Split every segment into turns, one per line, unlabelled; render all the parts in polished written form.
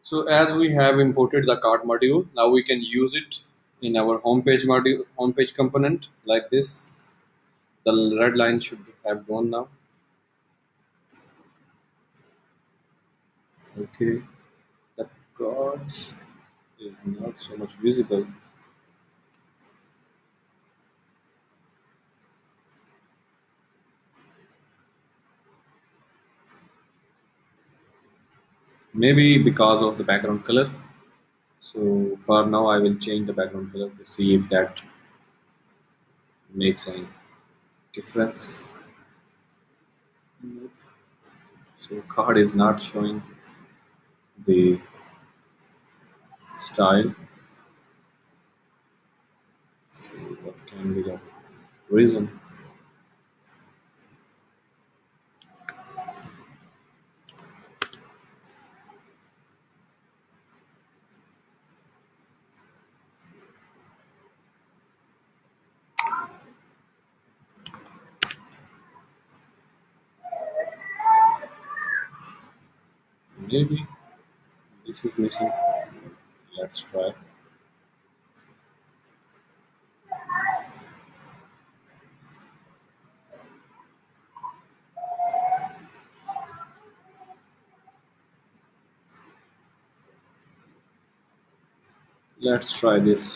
So as we have imported the card module, now we can use it in our homepage module, homepage component like this. The red line should have gone now. Okay, the card is not so much visible. Maybe because of the background color. So for now, I will change the background color to see if that makes any difference. Nope. So card is not showing the style. So what can be the reason? Maybe this is missing. Let's try. Let's try this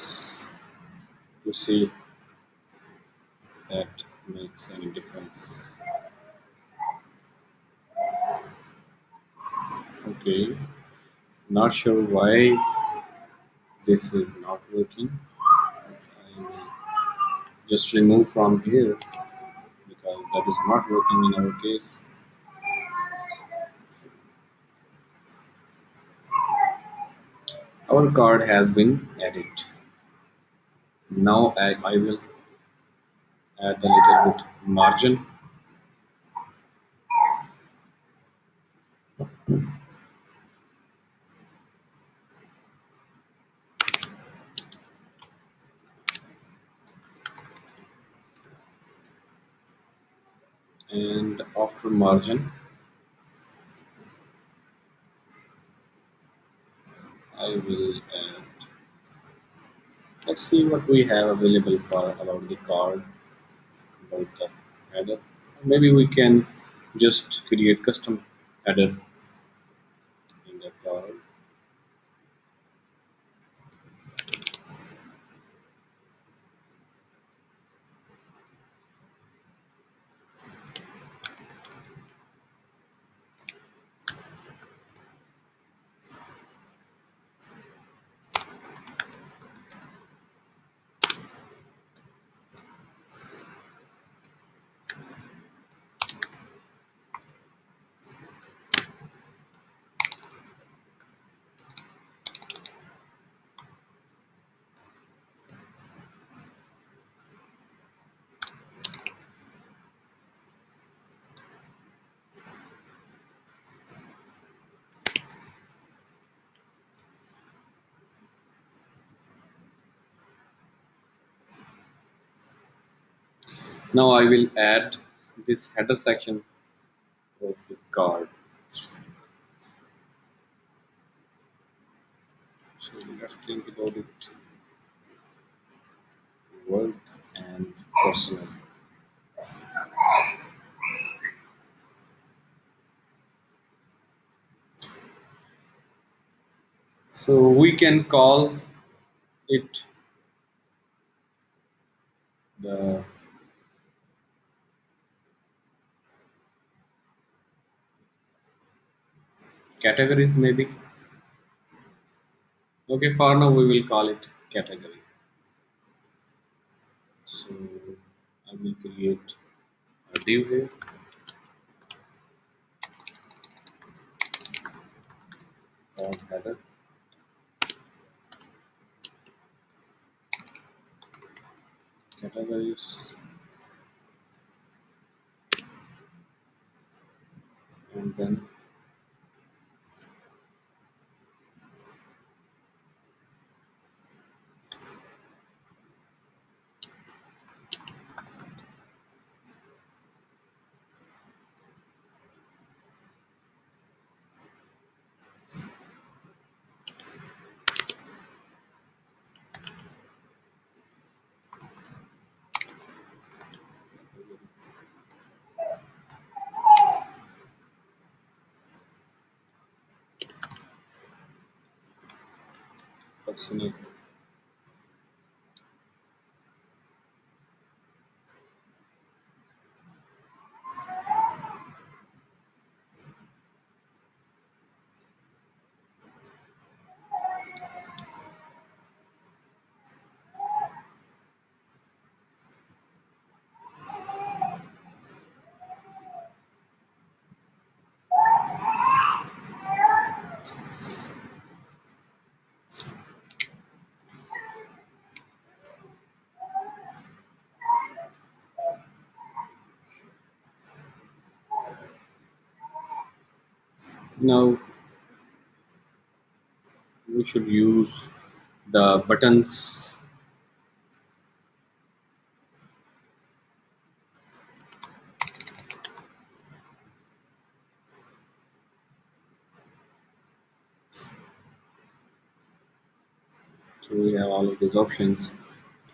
to see if that makes any difference. Okay, not sure why this is not working. I will just remove from here because that is not working in our case. Our card has been added. Now I will add a little bit margin and after margin I will add. Let's see what we have available for about the card, about the header. Maybe we can just create custom header in the card. Now I will add this header section of the card. So let's think about it. Work and personal. So we can call it the categories maybe. Okay, for now we will call it category. So I will create a div here. Called header. Categories. And then Fascinating. Now we should use the buttons. So we have all of these options.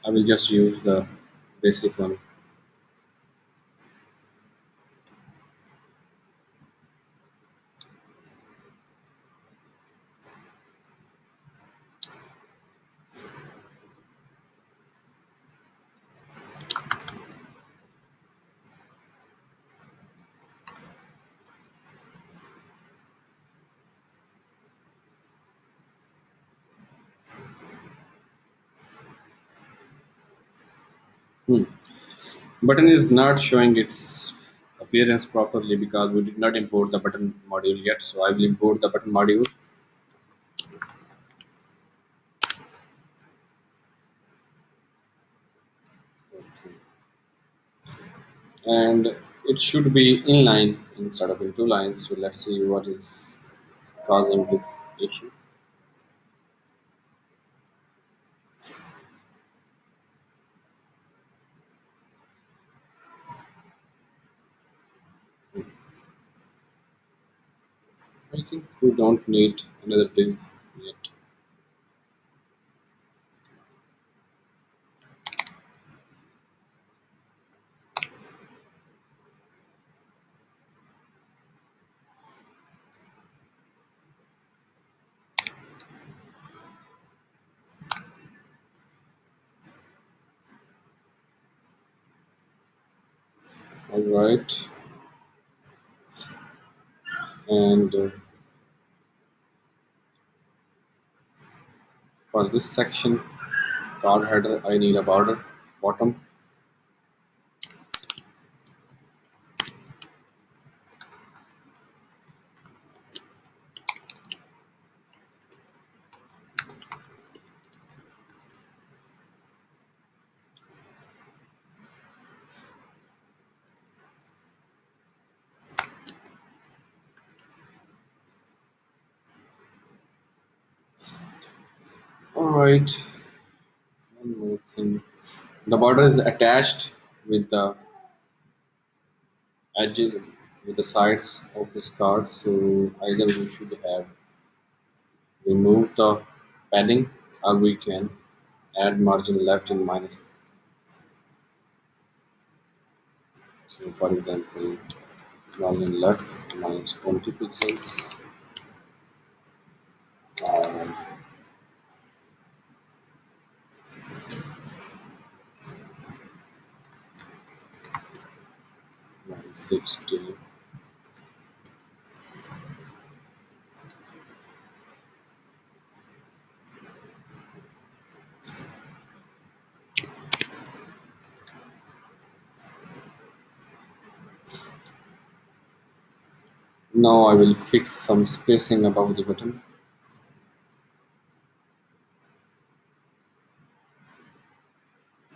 I will just use the basic one. Hmm. Button is not showing its appearance properly because we did not import the button module yet. So I will import the button module. Okay. And it should be inline instead of in two lines. So let's see what is causing this issue. I think we don't need another div yet. All right, and for this section, card header, I need a border bottom. All right, one more thing. The border is attached with the edges, with the sides of this card. So either we should have removed the padding, or we can add margin left in minus. So for example, margin left minus 20 pixels, or minus 60. Now I will fix some spacing above the button.